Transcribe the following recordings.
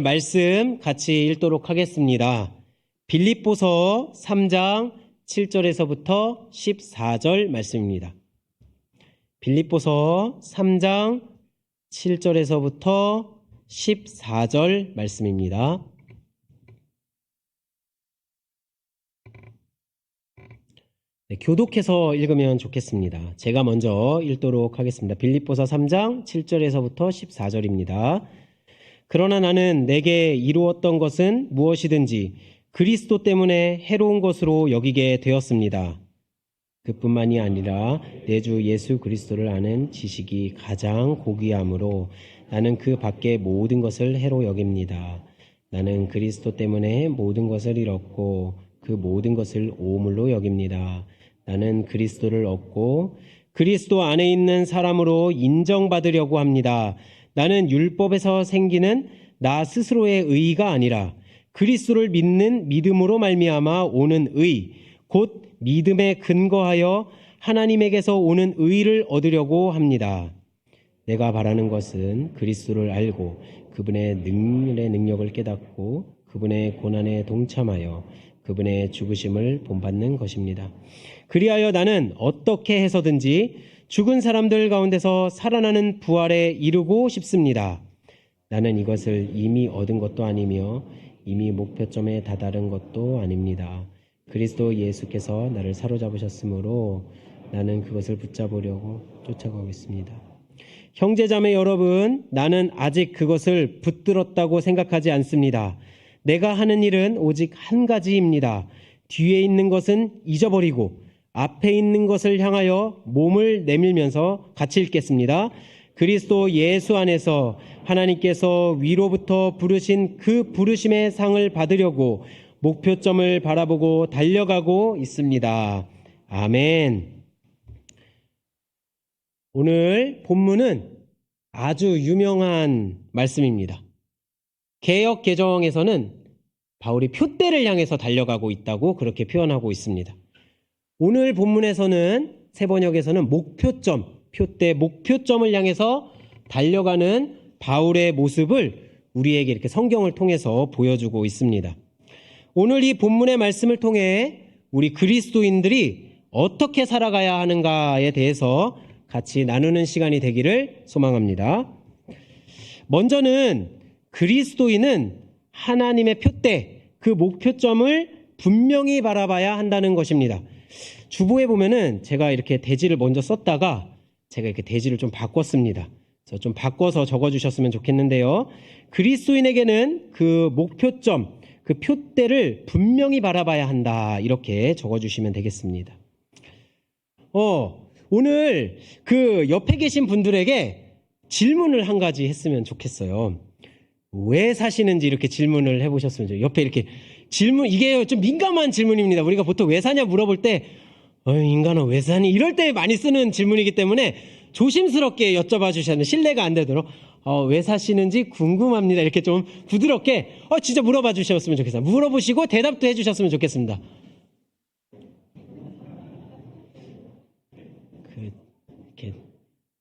말씀 같이 읽도록 하겠습니다. 빌립보서 3장 7절에서부터 14절 말씀입니다. 빌립보서 3장 7절에서부터 14절 말씀입니다. 네, 교독해서 읽으면 좋겠습니다. 제가 먼저 읽도록 하겠습니다. 빌립보서 3장 7절에서부터 14절입니다. 그러나 나는 내게 이루었던 것은 무엇이든지 그리스도 때문에 해로운 것으로 여기게 되었습니다. 그뿐만이 아니라 내 주 예수 그리스도를 아는 지식이 가장 고귀함으로 나는 그 밖의 모든 것을 해로 여깁니다. 나는 그리스도 때문에 모든 것을 잃었고 그 모든 것을 오물로 여깁니다. 나는 그리스도를 얻고 그리스도 안에 있는 사람으로 인정받으려고 합니다. 나는 율법에서 생기는 나 스스로의 의가 아니라 그리스도를 믿는 믿음으로 말미암아 오는 의, 곧 믿음에 근거하여 하나님에게서 오는 의를 얻으려고 합니다. 내가 바라는 것은 그리스도를 알고 그분의 능력을 깨닫고 그분의 고난에 동참하여 그분의 죽으심을 본받는 것입니다. 그리하여 나는 어떻게 해서든지 죽은 사람들 가운데서 살아나는 부활에 이르고 싶습니다. 나는 이것을 이미 얻은 것도 아니며 이미 목표점에 다다른 것도 아닙니다. 그리스도 예수께서 나를 사로잡으셨으므로 나는 그것을 붙잡으려고 쫓아가고 있습니다. 형제자매 여러분, 나는 아직 그것을 붙들었다고 생각하지 않습니다. 내가 하는 일은 오직 한 가지입니다. 뒤에 있는 것은 잊어버리고 앞에 있는 것을 향하여 몸을 내밀면서 같이 읽겠습니다. 그리스도 예수 안에서 하나님께서 위로부터 부르신 그 부르심의 상을 받으려고 목표점을 바라보고 달려가고 있습니다. 아멘. 오늘 본문은 아주 유명한 말씀입니다. 개역 개정에서는 바울이 표대를 향해서 달려가고 있다고 그렇게 표현하고 있습니다. 오늘 본문에서는 세번역에서는 목표점, 표대 목표점을 향해서 달려가는 바울의 모습을 우리에게 이렇게 성경을 통해서 보여주고 있습니다. 오늘 이 본문의 말씀을 통해 우리 그리스도인들이 어떻게 살아가야 하는가에 대해서 같이 나누는 시간이 되기를 소망합니다. 먼저는 그리스도인은 하나님의 표대, 그 목표점을 분명히 바라봐야 한다는 것입니다. 주보에 보면은 제가 이렇게 대지를 먼저 썼다가 제가 이렇게 대지를 좀 바꿨습니다. 그래서 좀 바꿔서 적어주셨으면 좋겠는데요. 그리스도인에게는 그 목표점, 그 표대를 분명히 바라봐야 한다. 이렇게 적어주시면 되겠습니다. 오늘 그 옆에 계신 분들에게 질문을 한 가지 했으면 좋겠어요. 왜 사시는지 이렇게 질문을 해보셨으면 좋겠어요. 옆에 이렇게 질문, 이게 좀 민감한 질문입니다. 우리가 보통 왜 사냐 물어볼 때 인간아 왜 사니? 이럴 때 많이 쓰는 질문이기 때문에 조심스럽게 여쭤봐 주셔야 돼요. 신뢰가 안 되도록 왜 사시는지 궁금합니다. 이렇게 좀 부드럽게 진짜 물어봐 주셨으면 좋겠어요. 물어보시고 대답도 해주셨으면 좋겠습니다. 이렇게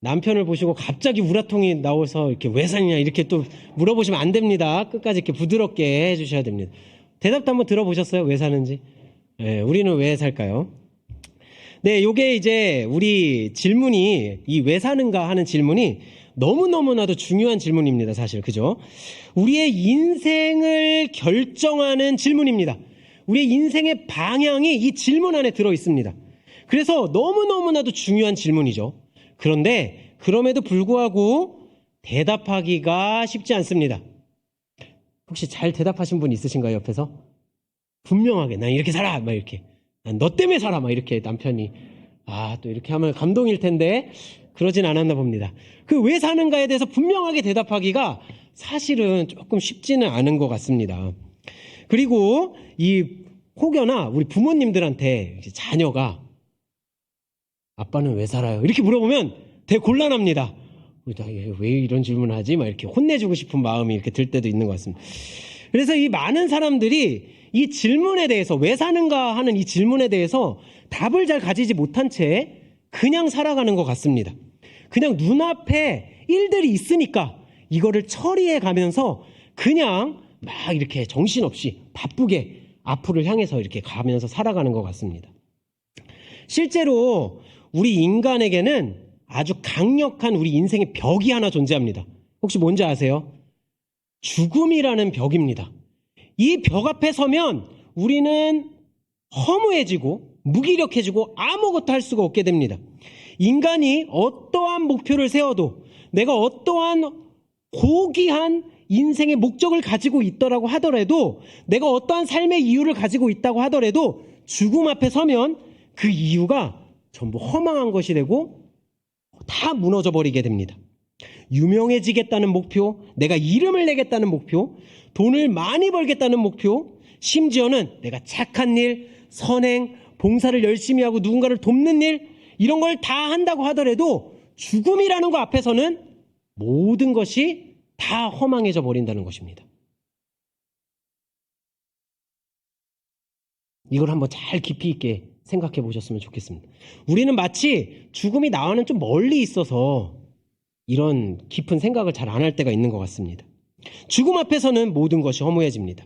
남편을 보시고 갑자기 우라통이 나와서 이렇게 왜 사냐 이렇게 또 물어보시면 안 됩니다. 끝까지 이렇게 부드럽게 해주셔야 됩니다. 대답도 한번 들어보셨어요? 왜 사는지? 네, 우리는 왜 살까요? 네, 요게 이제 우리 질문이 이 왜 사는가 하는 질문이 너무너무나도 중요한 질문입니다. 사실 그죠? 우리의 인생을 결정하는 질문입니다. 우리의 인생의 방향이 이 질문 안에 들어 있습니다. 그래서 너무너무나도 중요한 질문이죠. 그런데 그럼에도 불구하고 대답하기가 쉽지 않습니다. 혹시 잘 대답하신 분 있으신가요? 옆에서? 분명하게 난 이렇게 살아 막 이렇게 난 너 때문에 살아 막 이렇게 남편이 또 이렇게 하면 감동일 텐데 그러진 않았나 봅니다. 그 왜 사는가에 대해서 분명하게 대답하기가 사실은 조금 쉽지는 않은 것 같습니다. 그리고 혹여나 우리 부모님들한테 자녀가 아빠는 왜 살아요? 이렇게 물어보면 되게 곤란합니다. 왜 이런 질문을 하지? 막 이렇게 혼내주고 싶은 마음이 이렇게 들 때도 있는 것 같습니다. 그래서 이 많은 사람들이 이 질문에 대해서 왜 사는가 하는 이 질문에 대해서 답을 잘 가지지 못한 채 그냥 살아가는 것 같습니다. 그냥 눈앞에 일들이 있으니까 이거를 처리해 가면서 그냥 막 이렇게 정신없이 바쁘게 앞으로 향해서 이렇게 가면서 살아가는 것 같습니다. 실제로 우리 인간에게는 아주 강력한 우리 인생의 벽이 하나 존재합니다. 혹시 뭔지 아세요? 죽음이라는 벽입니다. 이 벽 앞에 서면 우리는 허무해지고 무기력해지고 아무것도 할 수가 없게 됩니다. 인간이 어떠한 목표를 세워도 내가 어떠한 고귀한 인생의 목적을 가지고 있더라고 하더라도 내가 어떠한 삶의 이유를 가지고 있다고 하더라도 죽음 앞에 서면 그 이유가 전부 허망한 것이 되고 다 무너져 버리게 됩니다. 유명해지겠다는 목표, 내가 이름을 내겠다는 목표, 돈을 많이 벌겠다는 목표, 심지어는 내가 착한 일, 선행, 봉사를 열심히 하고 누군가를 돕는 일, 이런 걸 다 한다고 하더라도 죽음이라는 거 앞에서는 모든 것이 다 허망해져 버린다는 것입니다. 이걸 한번 잘 깊이 있게 생각해 보셨으면 좋겠습니다. 우리는 마치 죽음이 나와는 좀 멀리 있어서 이런 깊은 생각을 잘 안 할 때가 있는 것 같습니다. 죽음 앞에서는 모든 것이 허무해집니다.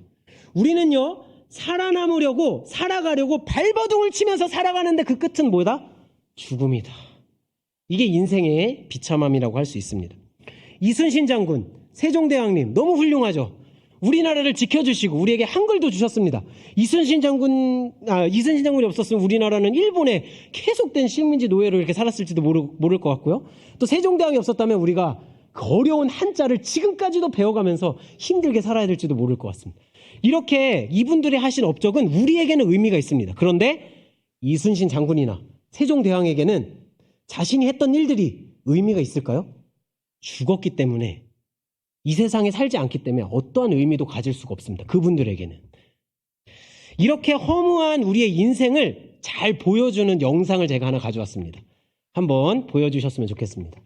우리는요, 살아남으려고, 살아가려고 발버둥을 치면서 살아가는데 그 끝은 뭐다? 죽음이다. 이게 인생의 비참함이라고 할 수 있습니다. 이순신 장군, 세종대왕님 너무 훌륭하죠. 우리나라를 지켜주시고 우리에게 한글도 주셨습니다. 이순신 장군이 없었으면 우리나라는 일본에 계속된 식민지 노예로 이렇게 살았을지도 모를 것 같고요. 또 세종대왕이 없었다면 우리가 그 어려운 한자를 지금까지도 배워가면서 힘들게 살아야 될지도 모를 것 같습니다. 이렇게 이분들이 하신 업적은 우리에게는 의미가 있습니다. 그런데 이순신 장군이나 세종대왕에게는 자신이 했던 일들이 의미가 있을까요? 죽었기 때문에, 이 세상에 살지 않기 때문에 어떠한 의미도 가질 수가 없습니다. 그분들에게는. 이렇게 허무한 우리의 인생을 잘 보여주는 영상을 제가 하나 가져왔습니다. 한번 보여주셨으면 좋겠습니다.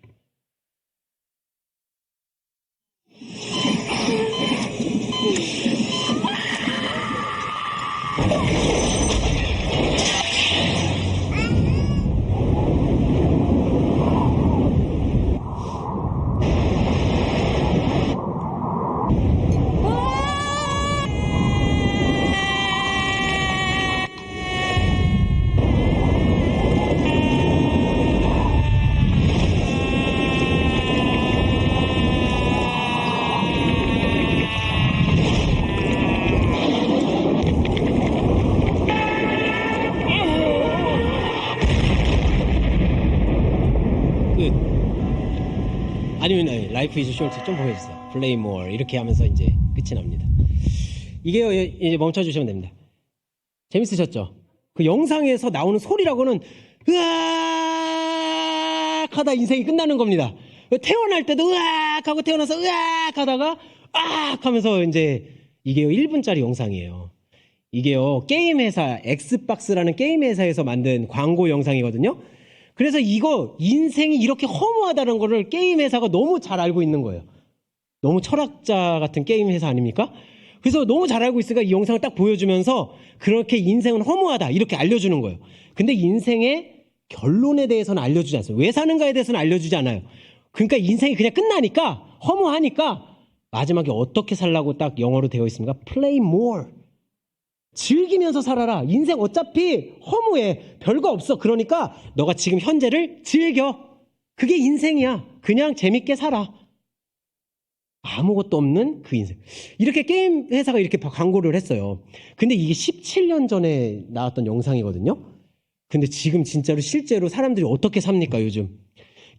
아니면 라이프 이즈 숄트 좀 보여주세요. 플레이 모어 이렇게 하면서 이제 끝이 납니다. 이게요, 이제 멈춰주시면 됩니다. 재밌으셨죠? 그 영상에서 나오는 소리라고는 으악 하다 인생이 끝나는 겁니다. 태어날 때도 으악 하고 태어나서 으악 하다가 으악 하면서 이제 이게요 1분짜리 영상이에요. 이게요 게임 회사 엑스박스라는 게임 회사에서 만든 광고 영상이거든요. 그래서 이거 인생이 이렇게 허무하다는 거를 게임 회사가 너무 잘 알고 있는 거예요. 너무 철학자 같은 게임 회사 아닙니까? 그래서 너무 잘 알고 있으니까 이 영상을 딱 보여주면서 그렇게 인생은 허무하다 이렇게 알려주는 거예요. 근데 인생의 결론에 대해서는 알려주지 않아요. 왜 사는가에 대해서는 알려주지 않아요. 그러니까 인생이 그냥 끝나니까 허무하니까 마지막에 어떻게 살라고 딱 영어로 되어 있습니까? Play more. 즐기면서 살아라. 인생 어차피 허무해. 별거 없어. 그러니까 너가 지금 현재를 즐겨. 그게 인생이야. 그냥 재밌게 살아. 아무것도 없는 그 인생. 이렇게 게임 회사가 이렇게 광고를 했어요. 근데 이게 17년 전에 나왔던 영상이거든요. 근데 지금 진짜로 실제로 사람들이 어떻게 삽니까, 요즘?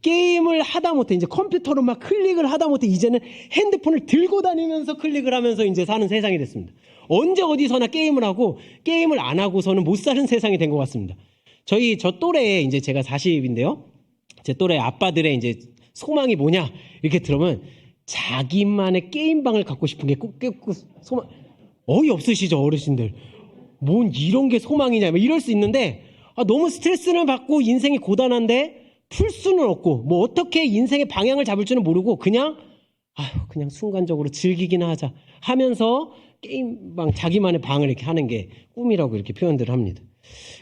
게임을 하다 못해 이제 컴퓨터로 막 클릭을 하다 못해 이제는 핸드폰을 들고 다니면서 클릭을 하면서 이제 사는 세상이 됐습니다. 언제 어디서나 게임을 하고 게임을 안 하고서는 못 사는 세상이 된 것 같습니다. 저 또래에 이제 제가 40인데요. 제 또래 아빠들의 이제 소망이 뭐냐 이렇게 들으면 자기만의 게임방을 갖고 싶은 게 꼭 소망. 어이없으시죠 어르신들. 뭔 이런 게 소망이냐 이럴 수 있는데 너무 스트레스를 받고 인생이 고단한데 풀 수는 없고 뭐 어떻게 인생의 방향을 잡을 줄은 모르고 그냥 순간적으로 즐기기나 하자 하면서 게임방 자기만의 방을 이렇게 하는 게 꿈이라고 이렇게 표현들을 합니다.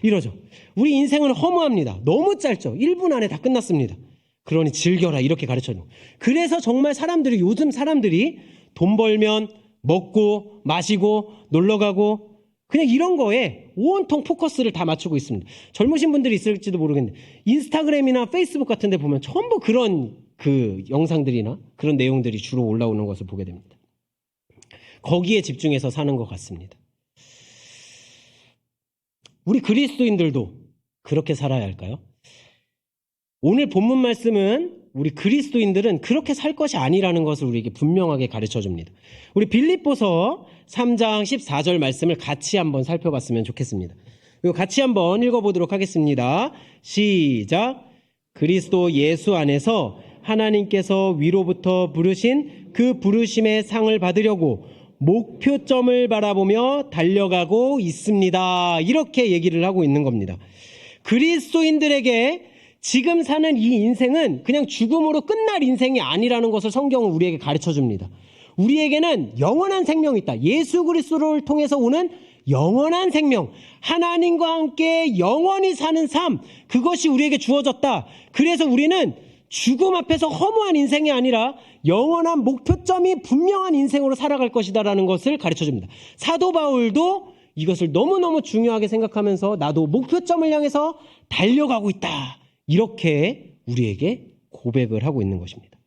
이러죠. 우리 인생은 허무합니다. 너무 짧죠. 1분 안에 다 끝났습니다. 그러니 즐겨라 이렇게 가르쳐줘. 그래서 정말 요즘 사람들이 돈 벌면 먹고 마시고 놀러 가고 그냥 이런 거에 온통 포커스를 다 맞추고 있습니다. 젊으신 분들이 있을지도 모르겠는데 인스타그램이나 페이스북 같은 데 보면 전부 그런 그 영상들이나 그런 내용들이 주로 올라오는 것을 보게 됩니다. 거기에 집중해서 사는 것 같습니다. 우리 그리스도인들도 그렇게 살아야 할까요? 오늘 본문 말씀은 우리 그리스도인들은 그렇게 살 것이 아니라는 것을 우리에게 분명하게 가르쳐 줍니다. 우리 빌립보서 3장 14절 말씀을 같이 한번 살펴봤으면 좋겠습니다. 이거 같이 한번 읽어보도록 하겠습니다. 시작. 그리스도 예수 안에서 하나님께서 위로부터 부르신 그 부르심의 상을 받으려고 목표점을 바라보며 달려가고 있습니다. 이렇게 얘기를 하고 있는 겁니다. 그리스도인들에게 지금 사는 이 인생은 그냥 죽음으로 끝날 인생이 아니라는 것을 성경은 우리에게 가르쳐 줍니다. 우리에게는 영원한 생명이 있다. 예수 그리스도를 통해서 오는 영원한 생명, 하나님과 함께 영원히 사는 삶, 그것이 우리에게 주어졌다. 그래서 우리는 죽음 앞에서 허무한 인생이 아니라 영원한 목표점이 분명한 인생으로 살아갈 것이다라는 것을 가르쳐 줍니다. 사도 바울도 이것을 너무너무 중요하게 생각하면서 나도 목표점을 향해서 달려가고 있다. 이렇게 우리에게 고백을 하고 있는 것입니다.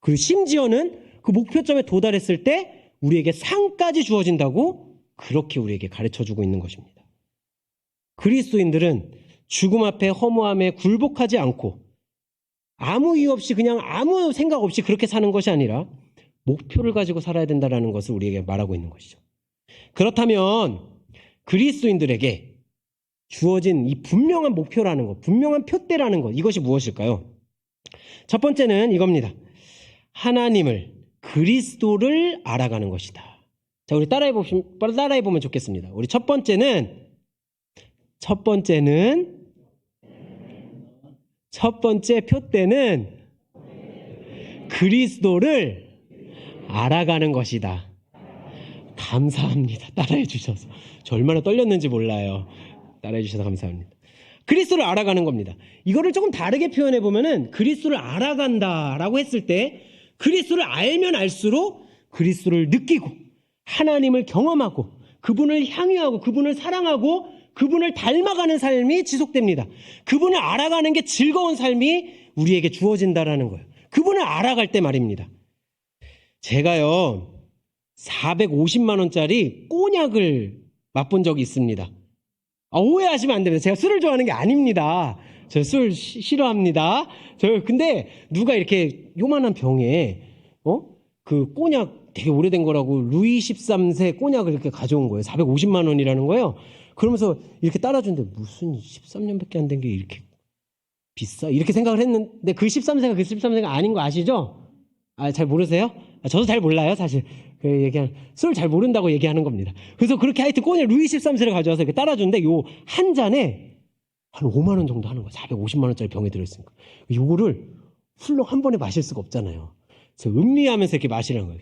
그리고 심지어는 그 목표점에 도달했을 때 우리에게 상까지 주어진다고 그렇게 우리에게 가르쳐주고 있는 것입니다. 그리스도인들은 죽음 앞에 허무함에 굴복하지 않고 아무 이유 없이 그냥 아무 생각 없이 그렇게 사는 것이 아니라 목표를 가지고 살아야 된다는 것을 우리에게 말하고 있는 것이죠. 그렇다면 그리스도인들에게 주어진 이 분명한 목표라는 것, 분명한 표대라는 것, 이것이 무엇일까요? 첫 번째는 이겁니다. 하나님을, 그리스도를 알아가는 것이다. 자, 우리 따라해보면 좋겠습니다. 우리 첫 번째 표대는 그리스도를 알아가는 것이다. 감사합니다. 따라해 주셔서. 저 얼마나 떨렸는지 몰라요. 따라해 주셔서 감사합니다. 그리스도를 알아가는 겁니다. 이거를 조금 다르게 표현해 보면은 그리스도를 알아간다라고 했을 때 그리스도를 알면 알수록 그리스도를 느끼고 하나님을 경험하고 그분을 향유하고 그분을 사랑하고 그분을 닮아가는 삶이 지속됩니다. 그분을 알아가는 게 즐거운 삶이 우리에게 주어진다라는 거예요. 그분을 알아갈 때 말입니다. 제가요 450만 원짜리 꼬냑을 맛본 적이 있습니다. 오해하시면 안 됩니다. 제가 술을 좋아하는 게 아닙니다. 저 술 싫어합니다. 근데 누가 이렇게 요만한 병에 그 꼬냑 되게 오래된 거라고 루이 13세 꼬냑을 이렇게 가져온 거예요. 450만 원이라는 거예요. 그러면서 이렇게 따라주는데 무슨 13년밖에 안 된 게 이렇게 비싸? 이렇게 생각을 했는데 그 13세가 그 13세가 아닌 거 아시죠? 잘 모르세요? 저도 잘 몰라요, 사실. 술 잘 모른다고 얘기하는 겁니다. 그래서 그렇게 하여튼 꼬냑 루이 13세를 가져와서 이렇게 따라주는데 요 한 잔에 한 5만 원 정도 하는 거예요. 450만 원짜리 병에 들어있으니까. 요거를 훌렁 한 번에 마실 수가 없잖아요. 그래서 음미하면서 이렇게 마시라는 거예요.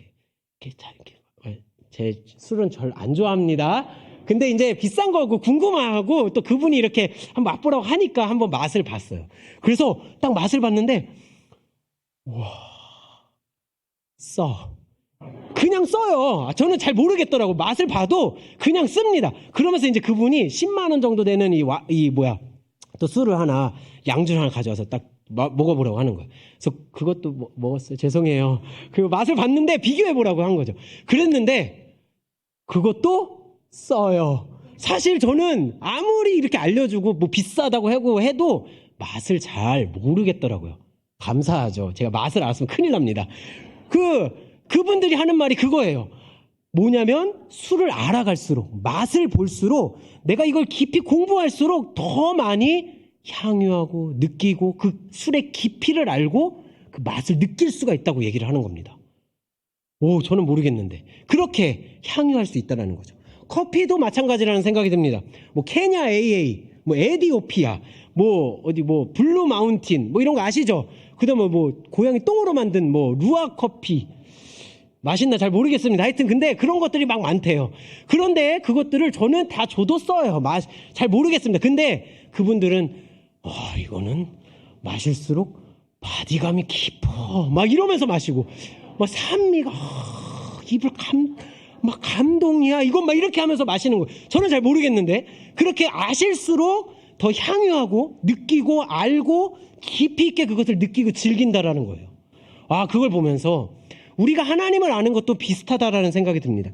제 술은 절 안 좋아합니다. 근데 이제 비싼 거고 궁금하고 또 그분이 이렇게 한번 맛보라고 하니까 한번 맛을 봤어요. 그래서 딱 맛을 봤는데 와, 그냥 써요. 저는 잘 모르겠더라고. 맛을 봐도 그냥 씁니다. 그러면서 이제 그분이 10만 원 정도 되는 또 술을 하나, 양주를 하나 가져와서 딱 먹어보라고 하는 거예요. 그래서 그것도 먹었어요. 죄송해요. 그 맛을 봤는데 비교해보라고 한 거죠. 그랬는데 그것도 써요. 사실 저는 아무리 이렇게 알려주고 뭐 비싸다고 하고 해도 맛을 잘 모르겠더라고요. 감사하죠. 제가 맛을 알았으면 큰일 납니다. 그분들이 하는 말이 그거예요. 뭐냐면 술을 알아갈수록 맛을 볼수록 내가 이걸 깊이 공부할수록 더 많이 향유하고 느끼고 그 술의 깊이를 알고 그 맛을 느낄 수가 있다고 얘기를 하는 겁니다. 저는 모르겠는데 그렇게 향유할 수 있다는 거죠. 커피도 마찬가지라는 생각이 듭니다. 케냐 AA, 에디오피아, 블루 마운틴, 이런 거 아시죠? 그 다음에 고양이 똥으로 만든 루아 커피. 맛있나 잘 모르겠습니다. 하여튼 근데 그런 것들이 막 많대요. 그런데 그것들을 저는 다 줘도 써요. 잘 모르겠습니다. 근데 그분들은 이거는 마실수록 바디감이 깊어 막 이러면서 마시고 산미가 입을 막 감동이야. 이건 막 이렇게 하면서 마시는 거예요. 저는 잘 모르겠는데 그렇게 아실수록 더 향유하고 느끼고 알고 깊이 있게 그것을 느끼고 즐긴다라는 거예요. 아, 그걸 보면서 우리가 하나님을 아는 것도 비슷하다라는 생각이 듭니다.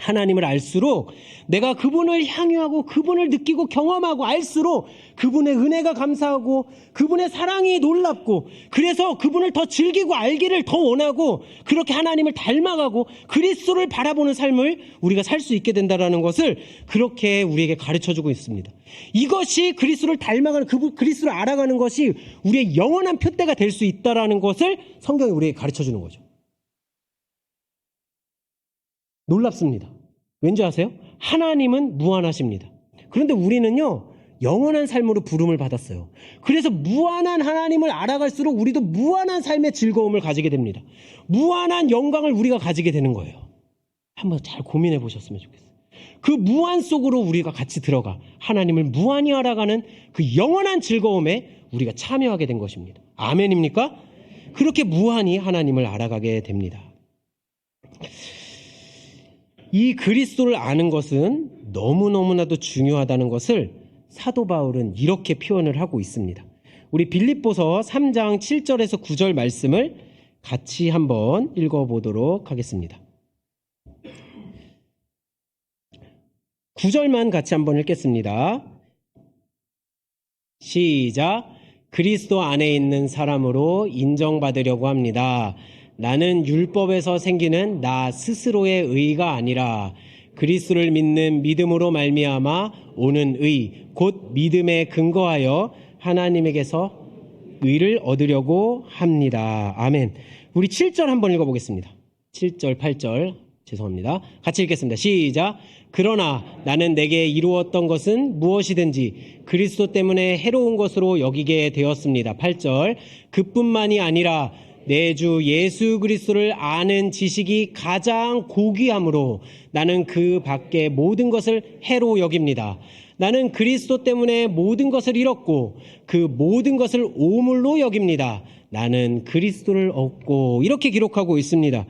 하나님을 알수록 내가 그분을 향유하고 그분을 느끼고 경험하고 알수록 그분의 은혜가 감사하고 그분의 사랑이 놀랍고 그래서 그분을 더 즐기고 알기를 더 원하고 그렇게 하나님을 닮아가고 그리스도를 바라보는 삶을 우리가 살 수 있게 된다는 것을 그렇게 우리에게 가르쳐주고 있습니다. 이것이 그리스도를 닮아가는 그리스도를 알아가는 것이 우리의 영원한 표대가 될 수 있다는 것을 성경이 우리에게 가르쳐주는 거죠. 놀랍습니다. 왠지 아세요? 하나님은 무한하십니다. 그런데 우리는요, 영원한 삶으로 부름을 받았어요. 그래서 무한한 하나님을 알아갈수록 우리도 무한한 삶의 즐거움을 가지게 됩니다. 무한한 영광을 우리가 가지게 되는 거예요. 한번 잘 고민해 보셨으면 좋겠어요. 그 무한 속으로 우리가 같이 들어가 하나님을 무한히 알아가는 그 영원한 즐거움에 우리가 참여하게 된 것입니다. 아멘입니까? 그렇게 무한히 하나님을 알아가게 됩니다. 이 그리스도를 아는 것은 너무너무나도 중요하다는 것을 사도 바울은 이렇게 표현을 하고 있습니다. 우리 빌립보서 3장 7절에서 9절 말씀을 같이 한번 읽어보도록 하겠습니다. 9절만 같이 한번 읽겠습니다. 시작. 그리스도 안에 있는 사람으로 인정받으려고 합니다. 나는 율법에서 생기는 나 스스로의 의가 아니라 그리스도를 믿는 믿음으로 말미암아 오는 의, 곧 믿음에 근거하여 하나님에게서 의를 얻으려고 합니다. 아멘. 우리 7절 한번 읽어보겠습니다. 7절, 8절 죄송합니다. 같이 읽겠습니다. 시작. 그러나 나는 내게 이루었던 것은 무엇이든지 그리스도 때문에 해로운 것으로 여기게 되었습니다. 8절. 그뿐만이 아니라 내 주 예수 그리스도를 아는 지식이 가장 고귀함으로 나는 그 밖에 모든 것을 해로 여깁니다. 나는 그리스도 때문에 모든 것을 잃었고 그 모든 것을 오물로 여깁니다. 나는 그리스도를 얻고 이렇게 기록하고 있습니다.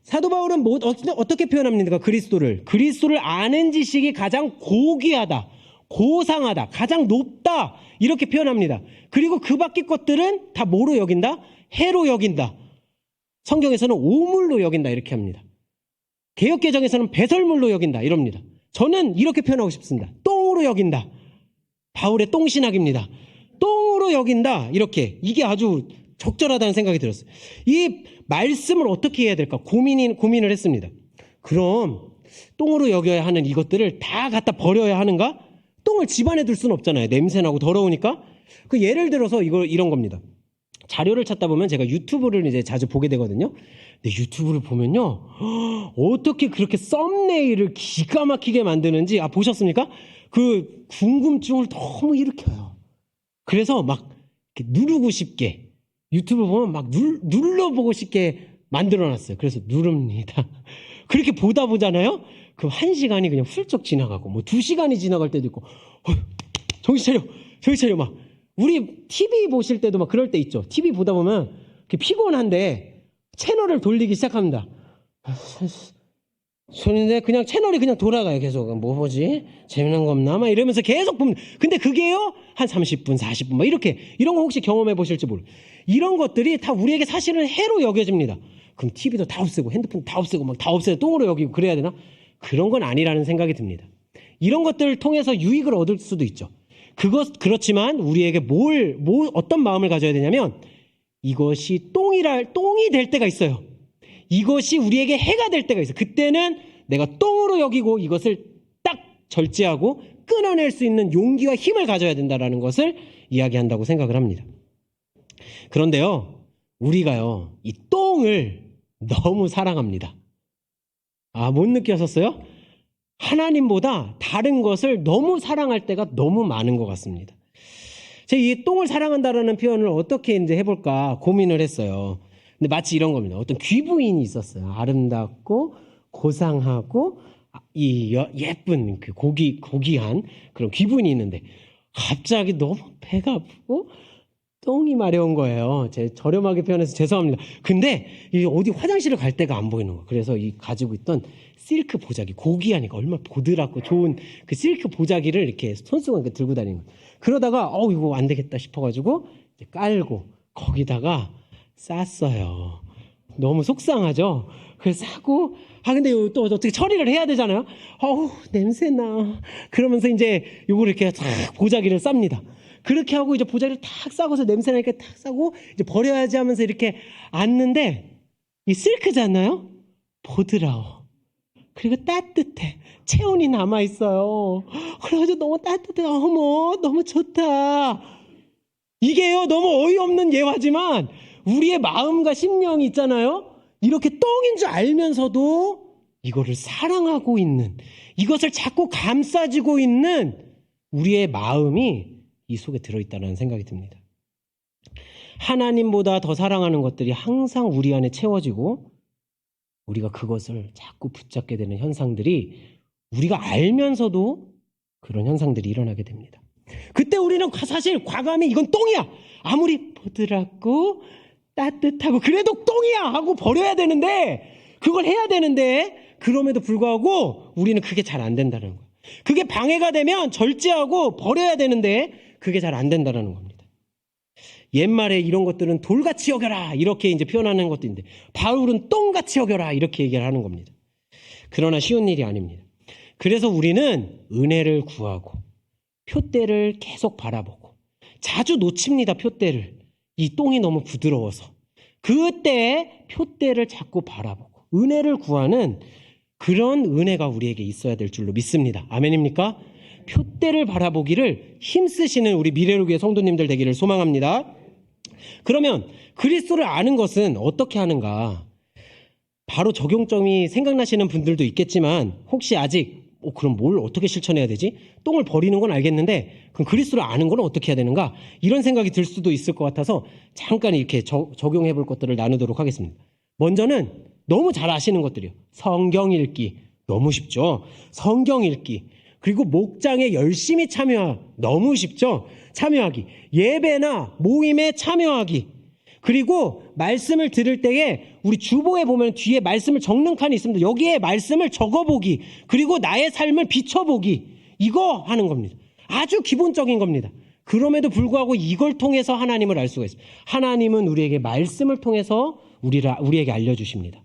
사도 바울은 어떻게 표현합니까? 그리스도를 아는 지식이 가장 고귀하다, 고상하다, 가장 높다 이렇게 표현합니다. 그리고 그 밖의 것들은 다 뭐로 여긴다? 해로 여긴다. 성경에서는 오물로 여긴다 이렇게 합니다. 개역개정에서는 배설물로 여긴다 이럽니다. 저는 이렇게 표현하고 싶습니다. 똥으로 여긴다. 바울의 똥신학입니다. 똥으로 여긴다 이렇게. 이게 아주 적절하다는 생각이 들었어요. 이 말씀을 어떻게 해야 될까 고민을 했습니다. 그럼 똥으로 여겨야 하는 이것들을 다 갖다 버려야 하는가? 똥을 집안에 둘 수는 없잖아요. 냄새나고 더러우니까. 그 예를 들어서 이런 겁니다. 자료를 찾다 보면 제가 유튜브를 이제 자주 보게 되거든요. 근데 유튜브를 보면요, 어떻게 그렇게 썸네일을 기가 막히게 만드는지 보셨습니까? 그 궁금증을 너무 일으켜요. 그래서 막 이렇게 누르고 싶게 유튜브 보면 막 눌러보고 싶게 만들어놨어요. 그래서 누릅니다. 그렇게 보잖아요. 그 1시간이 그냥 훌쩍 지나가고 뭐 2시간이 지나갈 때도 있고 정신 차려 막. 우리 TV 보실 때도 막 그럴 때 있죠. TV 보다 보면 피곤한데 채널을 돌리기 시작합니다. 손인데 그냥 채널이 그냥 돌아가요. 계속 뭐 보지? 재밌는 거 없나? 막 이러면서 계속 봅니다. 근데 그게요 한 30분, 40분 막 이렇게 이런 거 혹시 경험해 보실지 모르. 이런 것들이 다 우리에게 사실은 해로 여겨집니다. 그럼 TV도 다 없애고 핸드폰 다 없애고 막 다 없애고 똥으로 여기고 그래야 되나? 그런 건 아니라는 생각이 듭니다. 이런 것들을 통해서 유익을 얻을 수도 있죠. 그렇지만 우리에게 어떤 마음을 가져야 되냐면 이것이 똥이 될 때가 있어요. 이것이 우리에게 해가 될 때가 있어요. 그때는 내가 똥으로 여기고 이것을 딱 절제하고 끊어낼 수 있는 용기와 힘을 가져야 된다는 것을 이야기한다고 생각을 합니다. 그런데요, 우리가요, 이 똥을 너무 사랑합니다. 못 느끼셨어요? 하나님보다 다른 것을 너무 사랑할 때가 너무 많은 것 같습니다. 제가 이 똥을 사랑한다라는 표현을 어떻게 이제 해볼까 고민을 했어요. 근데 마치 이런 겁니다. 어떤 귀부인이 있었어요. 아름답고 고상하고 예쁜 그 고귀한 그런 귀부인이 있는데 갑자기 너무 배가 아프고 똥이 마려운 거예요. 제 저렴하게 표현해서 죄송합니다. 근데 이 어디 화장실을 갈 데가 안 보이는 거예요. 그래서 이 가지고 있던 실크 보자기, 고귀하니까 얼마나 보드랍고 좋은 그 실크 보자기를 이렇게 손수건 이렇게 들고 다니는 거예요. 그러다가 이거 안 되겠다 싶어가지고 이제 깔고 거기다가 쌌어요. 너무 속상하죠? 그래서 싸고 근데 또 어떻게 처리를 해야 되잖아요. 냄새나. 그러면서 이제 요거를 이렇게 탁 보자기를 쌉니다. 그렇게 하고 이제 보자기를 탁 싸고서 냄새나니까 탁 싸고 이제 버려야지 하면서 이렇게 앉는데 이 실크잖아요. 보드라워. 그리고 따뜻해. 체온이 남아있어요. 그래가지고 너무 따뜻해. 어머, 너무 좋다. 이게요, 너무 어이없는 예화지만 우리의 마음과 심령이 있잖아요. 이렇게 똥인 줄 알면서도 이거를 사랑하고 있는, 이것을 자꾸 감싸지고 있는 우리의 마음이 이 속에 들어있다는 생각이 듭니다. 하나님보다 더 사랑하는 것들이 항상 우리 안에 채워지고 우리가 그것을 자꾸 붙잡게 되는 현상들이 우리가 알면서도 그런 현상들이 일어나게 됩니다. 그때 우리는 사실 과감히 이건 똥이야. 아무리 보드랍고 따뜻하고 그래도 똥이야 하고 버려야 되는데, 그걸 해야 되는데 그럼에도 불구하고 우리는 그게 잘 안 된다는 거예요. 그게 방해가 되면 절제하고 버려야 되는데 그게 잘 안 된다는 겁니다. 옛말에 이런 것들은 돌같이 여겨라 이렇게 이제 표현하는 것도 있는데, 바울은 똥같이 여겨라 이렇게 얘기를 하는 겁니다. 그러나 쉬운 일이 아닙니다. 그래서 우리는 은혜를 구하고 표대를 계속 바라보고, 자주 놓칩니다. 표대를. 이 똥이 너무 부드러워서 그때 표대를 자꾸 바라보고 은혜를 구하는 그런 은혜가 우리에게 있어야 될 줄로 믿습니다. 아멘입니까? 표대를 바라보기를 힘쓰시는 우리 미래를 위해 성도님들 되기를 소망합니다. 그러면 그리스도를 아는 것은 어떻게 하는가? 바로 적용점이 생각나시는 분들도 있겠지만, 혹시 아직 그럼 뭘 어떻게 실천해야 되지? 똥을 버리는 건 알겠는데 그럼 그리스도를 아는 건 어떻게 해야 되는가? 이런 생각이 들 수도 있을 것 같아서 잠깐 이렇게 적용해 볼 것들을 나누도록 하겠습니다. 먼저는 너무 잘 아시는 것들이요. 성경 읽기. 너무 쉽죠? 성경 읽기. 그리고 목장에 열심히 참여하기. 너무 쉽죠? 참여하기. 예배나 모임에 참여하기. 그리고 말씀을 들을 때에 우리 주보에 보면 뒤에 말씀을 적는 칸이 있습니다. 여기에 말씀을 적어보기. 그리고 나의 삶을 비춰보기. 이거 하는 겁니다. 아주 기본적인 겁니다. 그럼에도 불구하고 이걸 통해서 하나님을 알 수가 있습니다. 하나님은 우리에게 말씀을 통해서 우리에게 알려주십니다.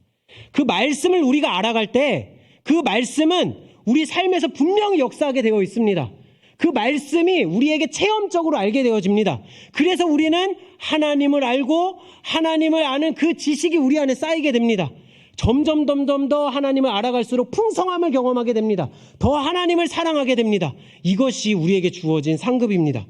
그 말씀을 우리가 알아갈 때 그 말씀은 우리 삶에서 분명히 역사하게 되어 있습니다. 그 말씀이 우리에게 체험적으로 알게 되어집니다. 그래서 우리는 하나님을 알고 하나님을 아는 그 지식이 우리 안에 쌓이게 됩니다. 점점 더 하나님을 알아갈수록 풍성함을 경험하게 됩니다. 더 하나님을 사랑하게 됩니다. 이것이 우리에게 주어진 상급입니다.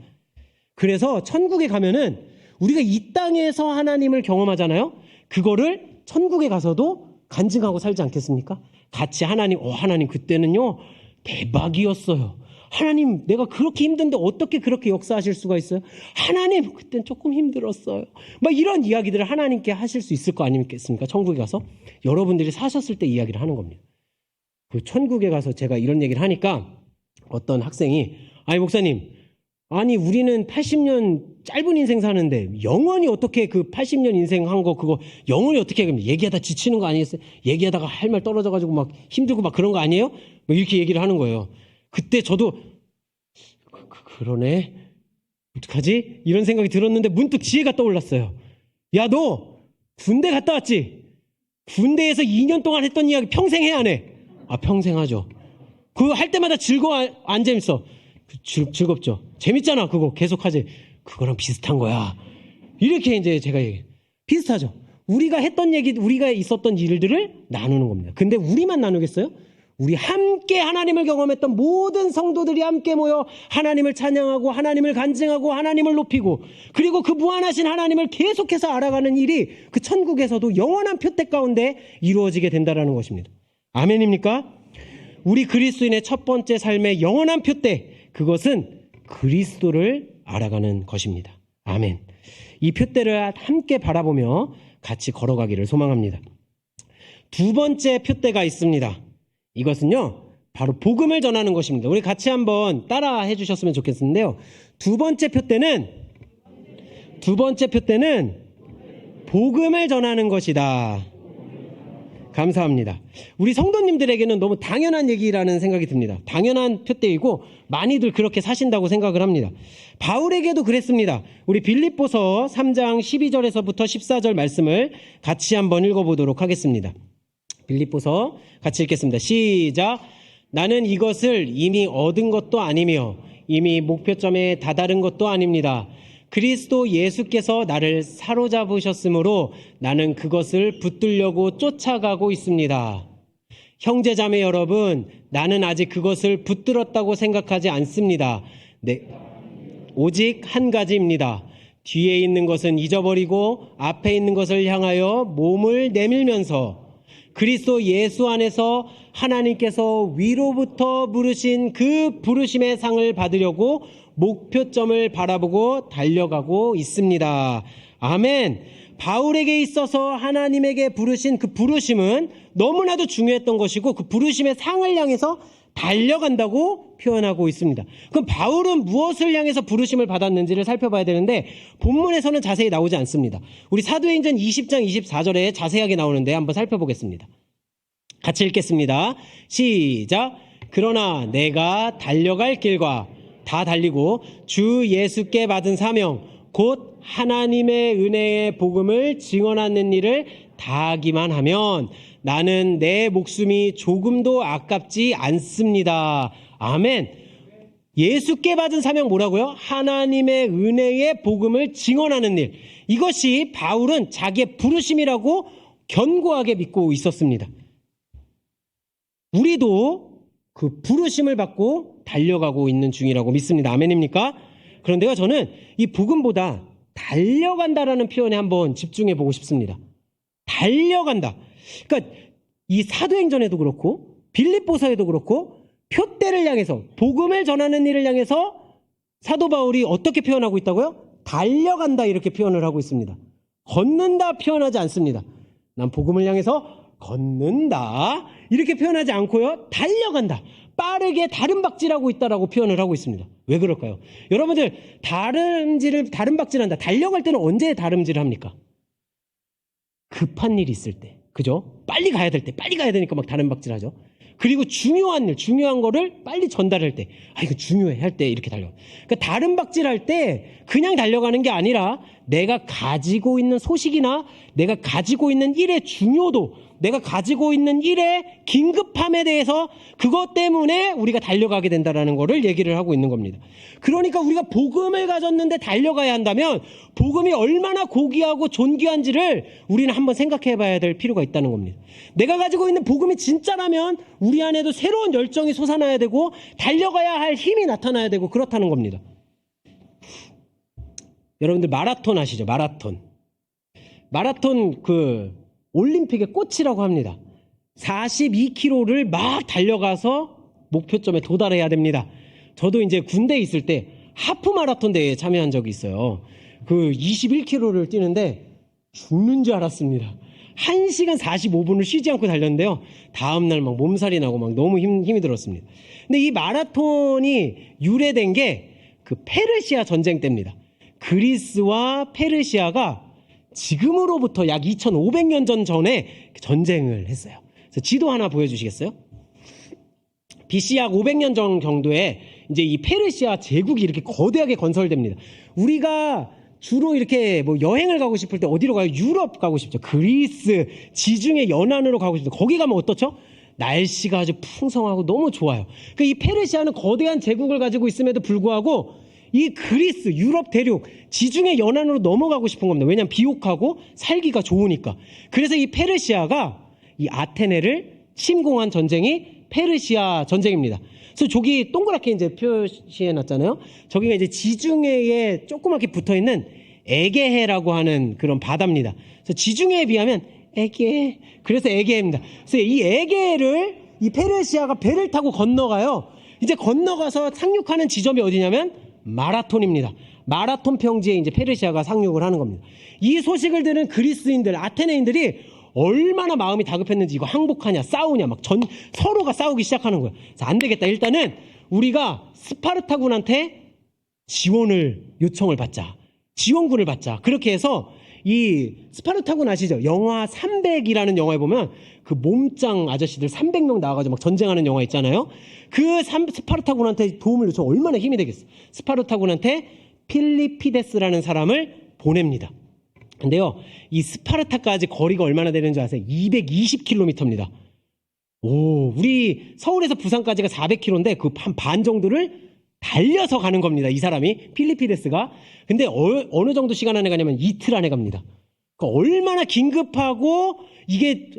그래서 천국에 가면은 우리가 이 땅에서 하나님을 경험하잖아요. 그거를 천국에 가서도 간증하고 살지 않겠습니까? 같이 하나님 그때는요 대박이었어요. 하나님, 내가 그렇게 힘든데 어떻게 그렇게 역사하실 수가 있어요? 하나님, 그땐 조금 힘들었어요. 막 이런 이야기들을 하나님께 하실 수 있을 거 아니겠습니까? 천국에 가서 여러분들이 사셨을 때 이야기를 하는 겁니다. 그 천국에 가서 제가 이런 얘기를 하니까 어떤 학생이, 아니 목사님, 아니 우리는 80년 짧은 인생 사는데 영원히 어떻게 그 80년 인생 한 거 그거 영원히 어떻게 얘기하다 지치는 거 아니겠어요? 얘기하다가 할 말 떨어져가지고 막 힘들고 막 그런 거 아니에요? 뭐 이렇게 얘기를 하는 거예요. 그때 저도 그러네, 어떡하지? 이런 생각이 들었는데 문득 지혜가 떠올랐어요. 야, 너 군대 갔다 왔지? 군대에서 2년 동안 했던 이야기 평생 해 안 해? 평생 하죠. 그거 할 때마다 즐거워 안 재밌어? 즐겁죠. 재밌잖아. 그거 계속 하지. 그거랑 비슷한 거야. 이렇게 이제 제가 비슷하죠. 우리가 했던 얘기, 우리가 있었던 일들을 나누는 겁니다. 근데 우리만 나누겠어요? 우리 함께 하나님을 경험했던 모든 성도들이 함께 모여 하나님을 찬양하고 하나님을 간증하고 하나님을 높이고, 그리고 그 무한하신 하나님을 계속해서 알아가는 일이 그 천국에서도 영원한 표대 가운데 이루어지게 된다는 것입니다. 아멘입니까? 우리 그리스도인의 첫 번째 삶의 영원한 표대, 그것은 그리스도를 알아가는 것입니다. 아멘. 이 표대를 함께 바라보며 같이 걸어가기를 소망합니다. 두 번째 표대가 있습니다. 이것은요, 바로 복음을 전하는 것입니다. 우리 같이 한번 따라 해주셨으면 좋겠는데요. 두 번째 표대는 두 번째 표대는 복음을 전하는 것이다. 감사합니다. 우리 성도님들에게는 너무 당연한 얘기라는 생각이 듭니다. 당연한 표대이고 많이들 그렇게 사신다고 생각을 합니다. 바울에게도 그랬습니다. 우리 빌립보서 3장 12절에서부터 14절 말씀을 같이 한번 읽어보도록 하겠습니다. 빌립보서 같이 읽겠습니다. 시작. 나는 이것을 이미 얻은 것도 아니며 이미 목표점에 다다른 것도 아닙니다. 그리스도 예수께서 나를 사로잡으셨으므로 나는 그것을 붙들려고 쫓아가고 있습니다. 형제자매 여러분, 나는 아직 그것을 붙들었다고 생각하지 않습니다. 네, 오직 한 가지입니다. 뒤에 있는 것은 잊어버리고 앞에 있는 것을 향하여 몸을 내밀면서 그리스도 예수 안에서 하나님께서 위로부터 부르신 그 부르심의 상을 받으려고 목표점을 바라보고 달려가고 있습니다. 아멘. 바울에게 있어서 하나님에게 부르신 그 부르심은 너무나도 중요했던 것이고 그 부르심의 상을 향해서 달려간다고 표현하고 있습니다. 그럼 바울은 무엇을 향해서 부르심을 받았는지를 살펴봐야 되는데 본문에서는 자세히 나오지 않습니다. 우리 사도행전 20장 24절에 자세하게 나오는데 한번 살펴보겠습니다. 같이 읽겠습니다. 시작. 그러나 내가 달려갈 길과 다 달리고 주 예수께 받은 사명 곧 하나님의 은혜의 복음을 증언하는 일을 다하기만 하면 나는 내 목숨이 조금도 아깝지 않습니다. 아멘. 예수께 받은 사명 뭐라고요? 하나님의 은혜의 복음을 증언하는 일. 이것이 바울은 자기의 부르심이라고 견고하게 믿고 있었습니다. 우리도 그 부르심을 받고 달려가고 있는 중이라고 믿습니다. 아멘입니까? 그런데요, 저는 이 복음보다 달려간다라는 표현에 한번 집중해 보고 싶습니다. 달려간다. 그러니까 이 사도행전에도 그렇고 빌립보서에도 그렇고 표대를 향해서 복음을 전하는 일을 향해서 사도 바울이 어떻게 표현하고 있다고요? 달려간다 이렇게 표현을 하고 있습니다. 걷는다 표현하지 않습니다. 난 복음을 향해서 걷는다 이렇게 표현하지 않고요. 달려간다. 빠르게 다름박질하고 있다라고 표현을 하고 있습니다. 왜 그럴까요? 여러분들 다름박질한다. 달려갈 때는 언제 다름질을 합니까? 급한 일이 있을 때. 그죠? 빨리 가야 될 때, 빨리 가야 되니까 막 다름박질하죠. 그리고 중요한 일, 중요한 거를 빨리 전달할 때, 아 이거 중요해 할 때 이렇게 달려. 그러니까 다름박질할 때 그냥 달려가는 게 아니라 내가 가지고 있는 소식이나 내가 가지고 있는 일의 중요도, 내가 가지고 있는 일의 긴급함에 대해서 그것 때문에 우리가 달려가게 된다는 것을 얘기를 하고 있는 겁니다. 그러니까 우리가 복음을 가졌는데 달려가야 한다면 복음이 얼마나 고귀하고 존귀한지를 우리는 한번 생각해 봐야 될 필요가 있다는 겁니다. 내가 가지고 있는 복음이 진짜라면 우리 안에도 새로운 열정이 솟아나야 되고 달려가야 할 힘이 나타나야 되고 그렇다는 겁니다. 여러분들 마라톤 아시죠? 마라톤 그 올림픽의 꽃이라고 합니다. 42km를 막 달려가서 목표점에 도달해야 됩니다. 저도 이제 군대에 있을 때 하프 마라톤 대회에 참여한 적이 있어요. 그 21km를 뛰는데 죽는 줄 알았습니다. 1시간 45분을 쉬지 않고 달렸는데요. 다음날 막 몸살이 나고 막 너무 힘이 들었습니다. 근데 이 마라톤이 유래된 게 그 페르시아 전쟁 때입니다. 그리스와 페르시아가 지금으로부터 약 2500년 전에 전쟁을 했어요. 그래서 지도 하나 보여주시겠어요? BC 약 500년 전 정도에 이제 이 페르시아 제국이 이렇게 거대하게 건설됩니다. 우리가 주로 이렇게 뭐 여행을 가고 싶을 때 어디로 가요? 유럽 가고 싶죠. 그리스, 지중해 연안으로 가고 싶죠. 거기 가면 어떻죠? 날씨가 아주 풍성하고 너무 좋아요. 그러니까 이 페르시아는 거대한 제국을 가지고 있음에도 불구하고 이 그리스, 유럽 대륙, 지중해 연안으로 넘어가고 싶은 겁니다. 왜냐하면 비옥하고 살기가 좋으니까. 그래서 이 페르시아가 이 아테네를 침공한 전쟁이 페르시아 전쟁입니다. 그래서 저기 동그랗게 이제 표시해 놨잖아요. 저기가 이제 지중해에 조그맣게 붙어 있는 에게해라고 하는 그런 바다입니다. 그래서 지중해에 비하면 에게해. 그래서 에게해입니다. 그래서 이 에게해를 이 페르시아가 배를 타고 건너가요. 이제 건너가서 상륙하는 지점이 어디냐면 마라톤입니다. 마라톤 평지에 이제 페르시아가 상륙을 하는 겁니다. 이 소식을 들은 그리스인들, 아테네인들이 얼마나 마음이 다급했는지 이거 항복하냐, 싸우냐, 막 서로가 싸우기 시작하는 거예요. 그래서 안 되겠다. 일단은 우리가 스파르타군한테 지원을 요청을 받자. 지원군을 받자. 그렇게 해서 이 스파르타군 아시죠? 영화 300이라는 영화에 보면 그 몸짱 아저씨들 300명 나와가지고 막 전쟁하는 영화 있잖아요. 그 스파르타군한테 도움을 요청 얼마나 힘이 되겠어. 스파르타군한테 필리피데스라는 사람을 보냅니다. 근데요, 이 스파르타까지 거리가 얼마나 되는 줄 아세요? 220km입니다. 오, 우리 서울에서 부산까지가 400km인데 그 반 정도를 달려서 가는 겁니다. 이 사람이, 필리피데스가. 근데 어느 정도 시간 안에 가냐면 이틀 안에 갑니다. 그러니까 얼마나 긴급하고 이게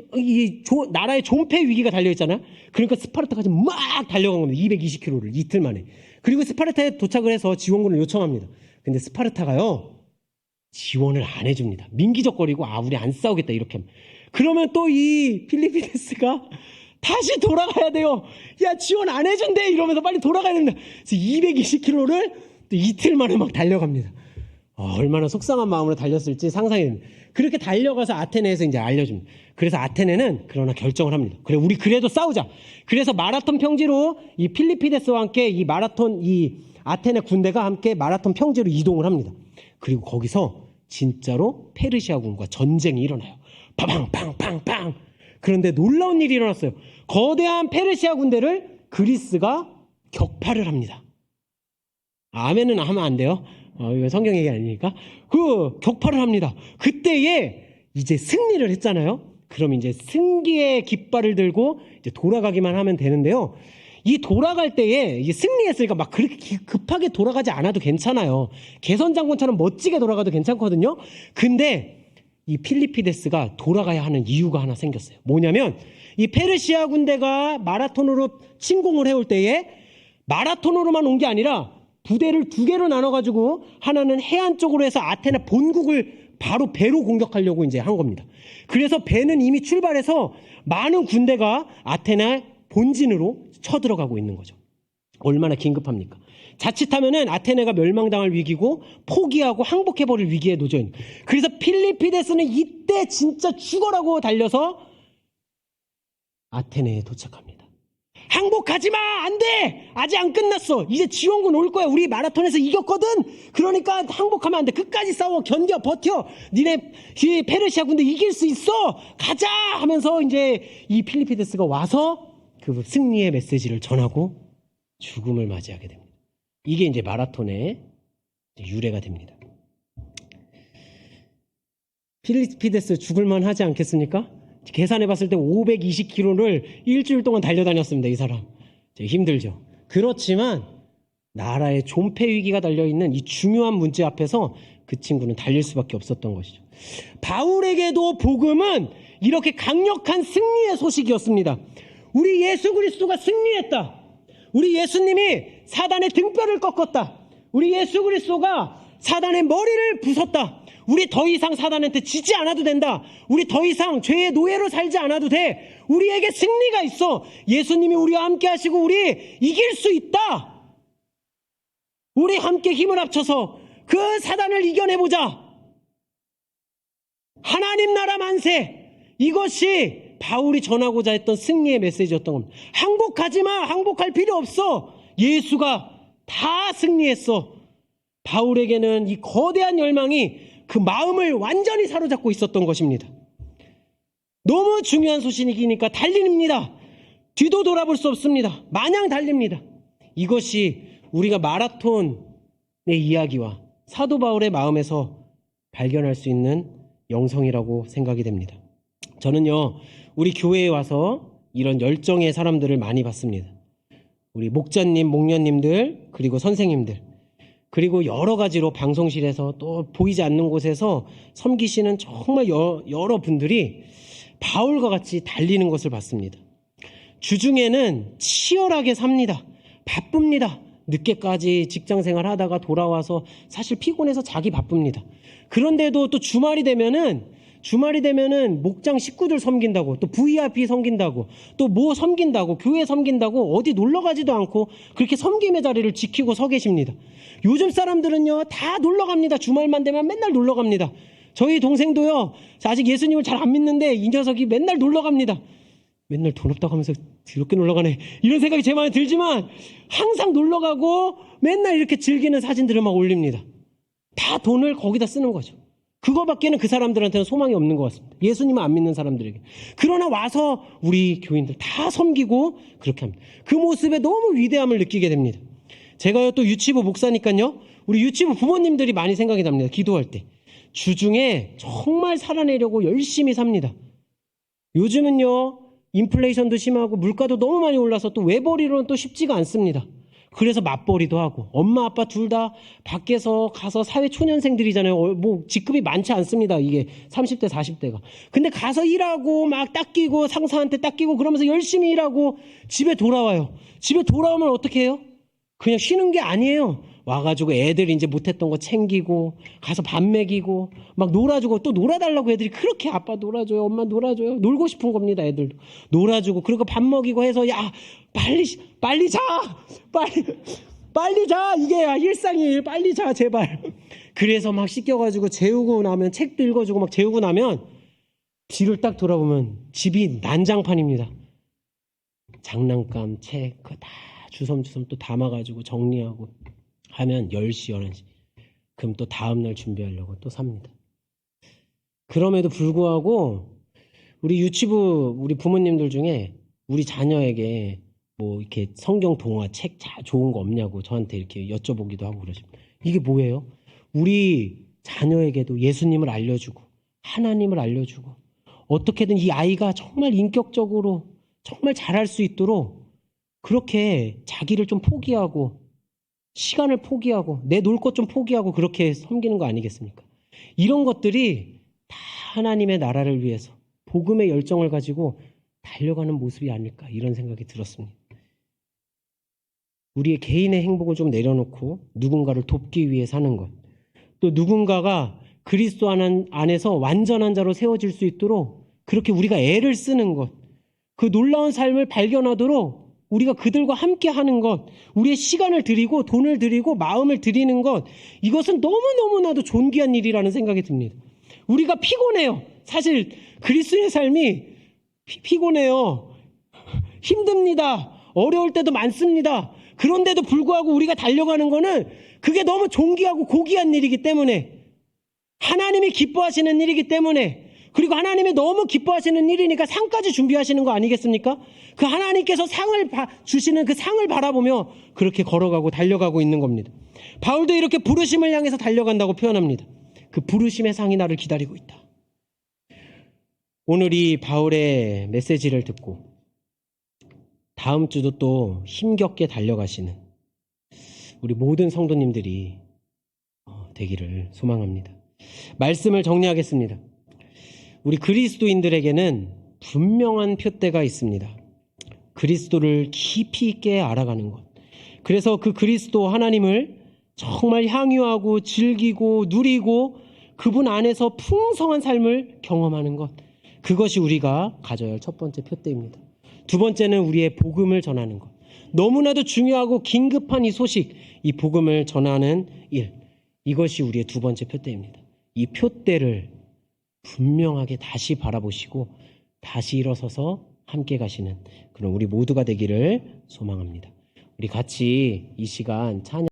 나라의 존폐 위기가 달려있잖아요. 그러니까 스파르타까지 막 달려간 겁니다. 220km를 이틀 만에. 그리고 스파르타에 도착을 해서 지원군을 요청합니다. 근데 스파르타가요, 지원을 안 해줍니다. 민기적거리고, 우리 안 싸우겠다 이렇게 합니다. 그러면 또 이 필리피데스가 다시 돌아가야 돼요. 야, 지원 안 해준대 이러면서 빨리 돌아가야 된다. 그래서 220km를 또 이틀 만에 막 달려갑니다. 얼마나 속상한 마음으로 달렸을지 상상이 됩니다. 그렇게 달려가서 아테네에서 이제 알려줍니다. 그래서 아테네는 그러나 결정을 합니다. 그래, 우리 그래도 싸우자. 그래서 마라톤 평지로 이 필리피데스와 함께 이 아테네 군대가 함께 마라톤 평지로 이동을 합니다. 그리고 거기서 진짜로 페르시아군과 전쟁이 일어나요. 파방팡팡팡. 그런데 놀라운 일이 일어났어요. 거대한 페르시아 군대를 그리스가 격파를 합니다. 아멘은 하면 안 돼요. 이거 성경 얘기 아니니까. 그 격파를 합니다. 그때에 이제 승리를 했잖아요. 그럼 이제 승기의 깃발을 들고 이제 돌아가기만 하면 되는데요. 이 돌아갈 때에 이게 승리했으니까 막 그렇게 급하게 돌아가지 않아도 괜찮아요. 개선 장군처럼 멋지게 돌아가도 괜찮거든요. 근데 이 필리피데스가 돌아가야 하는 이유가 하나 생겼어요. 뭐냐면 이 페르시아 군대가 마라톤으로 침공을 해올 때에 마라톤으로만 온 게 아니라 부대를 두 개로 나눠가지고 하나는 해안 쪽으로 해서 아테네 본국을 바로 배로 공격하려고 이제 한 겁니다. 그래서 배는 이미 출발해서 많은 군대가 아테네 본진으로 쳐들어가고 있는 거죠. 얼마나 긴급합니까? 자칫하면은 아테네가 멸망당할 위기고 포기하고 항복해버릴 위기에 놓여 있는. 그래서 필리피데스는 이때 진짜 죽어라고 달려서 아테네에 도착합니다. 항복하지 마! 안 돼! 아직 안 끝났어. 이제 지원군 올 거야. 우리 마라톤에서 이겼거든? 그러니까 항복하면 안 돼. 끝까지 싸워. 견뎌. 버텨. 니네 페르시아 군대 이길 수 있어. 가자! 하면서 이제 이 필리피데스가 와서 그 승리의 메시지를 전하고 죽음을 맞이하게 됩니다. 이게 이제 마라톤의 유래가 됩니다. 필리피데스 죽을만 하지 않겠습니까? 계산해 봤을 때 520km를 일주일 동안 달려다녔습니다. 이 사람. 힘들죠. 그렇지만 나라의 존폐 위기가 달려있는 이 중요한 문제 앞에서 그 친구는 달릴 수밖에 없었던 것이죠. 바울에게도 복음은 이렇게 강력한 승리의 소식이었습니다. 우리 예수 그리스도가 승리했다. 우리 예수님이 사단의 등뼈를 꺾었다. 우리 예수 그리스도가 사단의 머리를 부쉈다. 우리 더 이상 사단한테 지지 않아도 된다. 우리 더 이상 죄의 노예로 살지 않아도 돼. 우리에게 승리가 있어. 예수님이 우리와 함께 하시고 우리 이길 수 있다. 우리 함께 힘을 합쳐서 그 사단을 이겨내보자. 하나님 나라 만세. 이것이 바울이 전하고자 했던 승리의 메시지였던 겁니다. 항복하지 마. 항복할 필요 없어. 예수가 다 승리했어. 바울에게는 이 거대한 열망이 그 마음을 완전히 사로잡고 있었던 것입니다. 너무 중요한 소식이니까 달립니다. 뒤도 돌아볼 수 없습니다. 마냥 달립니다. 이것이 우리가 마라톤의 이야기와 사도 바울의 마음에서 발견할 수 있는 영성이라고 생각이 됩니다. 저는요, 우리 교회에 와서 이런 열정의 사람들을 많이 봤습니다. 우리 목자님, 목녀님들, 그리고 선생님들, 그리고 여러 가지로 방송실에서 또 보이지 않는 곳에서 섬기시는 정말 여러 분들이 바울과 같이 달리는 것을 봤습니다. 주중에는 치열하게 삽니다. 바쁩니다. 늦게까지 직장생활 하다가 돌아와서 사실 피곤해서 자기 바쁩니다. 그런데도 또 주말이 되면은 목장 식구들 섬긴다고, 또 VIP 섬긴다고, 또 뭐 섬긴다고, 교회 섬긴다고 어디 놀러 가지도 않고 그렇게 섬김의 자리를 지키고 서 계십니다. 요즘 사람들은요, 다 놀러 갑니다. 주말만 되면 맨날 놀러 갑니다. 저희 동생도요, 아직 예수님을 잘 안 믿는데 이 녀석이 맨날 놀러 갑니다. 맨날 돈 없다고 하면서 더럽게 놀러 가네. 이런 생각이 제 마음에 들지만 항상 놀러 가고 맨날 이렇게 즐기는 사진들을 막 올립니다. 다 돈을 거기다 쓰는 거죠. 그거밖에는 그 사람들한테는 소망이 없는 것 같습니다. 예수님을 안 믿는 사람들에게. 그러나 와서 우리 교인들 다 섬기고 그렇게 합니다. 그 모습에 너무 위대함을 느끼게 됩니다. 제가요 또 유치부 목사니까요. 우리 유치부 부모님들이 많이 생각이 납니다. 기도할 때. 주중에 정말 살아내려고 열심히 삽니다. 요즘은요 인플레이션도 심하고 물가도 너무 많이 올라서 또 외벌이로는 또 쉽지가 않습니다. 그래서 맞벌이도 하고 엄마 아빠 둘 다 밖에서 가서 사회 초년생들이잖아요. 뭐 직급이 많지 않습니다. 이게 30대 40대가. 근데 가서 일하고 막 닦이고 상사한테 닦이고 그러면서 열심히 일하고 집에 돌아와요. 집에 돌아오면 어떻게 해요? 그냥 쉬는 게 아니에요. 와가지고 애들이 이제 못했던 거 챙기고 가서 밥 먹이고 막 놀아주고 또 놀아달라고 애들이 그렇게 아빠 놀아줘요 엄마 놀아줘요 놀고 싶은 겁니다. 애들도 놀아주고 그리고 밥 먹이고 해서 야 빨리 자 빨리 자 이게 일상이 빨리 자 제발. 그래서 막 씻겨가지고 재우고 나면 책도 읽어주고 막 재우고 나면 뒤를 딱 돌아보면 집이 난장판입니다. 장난감 책 그거 다 주섬주섬 또 담아가지고 정리하고 하면 10시 11시 그럼 또 다음날 준비하려고 또 삽니다. 그럼에도 불구하고 우리 유치부 우리 부모님들 중에 우리 자녀에게 뭐 이렇게 성경 동화 책 좋은 거 없냐고 저한테 이렇게 여쭤보기도 하고 그러십니다. 이게 뭐예요? 우리 자녀에게도 예수님을 알려주고 하나님을 알려주고 어떻게든 이 아이가 정말 인격적으로 정말 잘할 수 있도록 그렇게 자기를 좀 포기하고 시간을 포기하고 내 놀 것 좀 포기하고 그렇게 섬기는 거 아니겠습니까? 이런 것들이 다 하나님의 나라를 위해서 복음의 열정을 가지고 달려가는 모습이 아닐까 이런 생각이 들었습니다. 우리의 개인의 행복을 좀 내려놓고 누군가를 돕기 위해 사는 것, 또 누군가가 그리스도 안에서 완전한 자로 세워질 수 있도록 그렇게 우리가 애를 쓰는 것, 그 놀라운 삶을 발견하도록 우리가 그들과 함께 하는 것, 우리의 시간을 드리고 돈을 드리고 마음을 드리는 것, 이것은 너무너무나도 존귀한 일이라는 생각이 듭니다. 우리가 피곤해요. 사실 그리스도의 삶이 피곤해요. 힘듭니다. 어려울 때도 많습니다. 그런데도 불구하고 우리가 달려가는 거는 그게 너무 존귀하고 고귀한 일이기 때문에 하나님이 기뻐하시는 일이기 때문에 그리고 하나님이 너무 기뻐하시는 일이니까 상까지 준비하시는 거 아니겠습니까? 그 하나님께서 상을 주시는 그 상을 바라보며 그렇게 걸어가고 달려가고 있는 겁니다. 바울도 이렇게 부르심을 향해서 달려간다고 표현합니다. 그 부르심의 상이 나를 기다리고 있다. 오늘 이 바울의 메시지를 듣고 다음 주도 또 힘겹게 달려가시는 우리 모든 성도님들이 되기를 소망합니다. 말씀을 정리하겠습니다. 우리 그리스도인들에게는 분명한 표대가 있습니다. 그리스도를 깊이 있게 알아가는 것. 그래서 그 그리스도 하나님을 정말 향유하고 즐기고 누리고 그분 안에서 풍성한 삶을 경험하는 것. 그것이 우리가 가져야 할 첫 번째 표대입니다. 두 번째는 우리의 복음을 전하는 것. 너무나도 중요하고 긴급한 이 소식, 이 복음을 전하는 일. 이것이 우리의 두 번째 표대입니다. 이 표대를 분명하게 다시 바라보시고 다시 일어서서 함께 가시는 그런 우리 모두가 되기를 소망합니다. 우리 같이 이 시간 찬양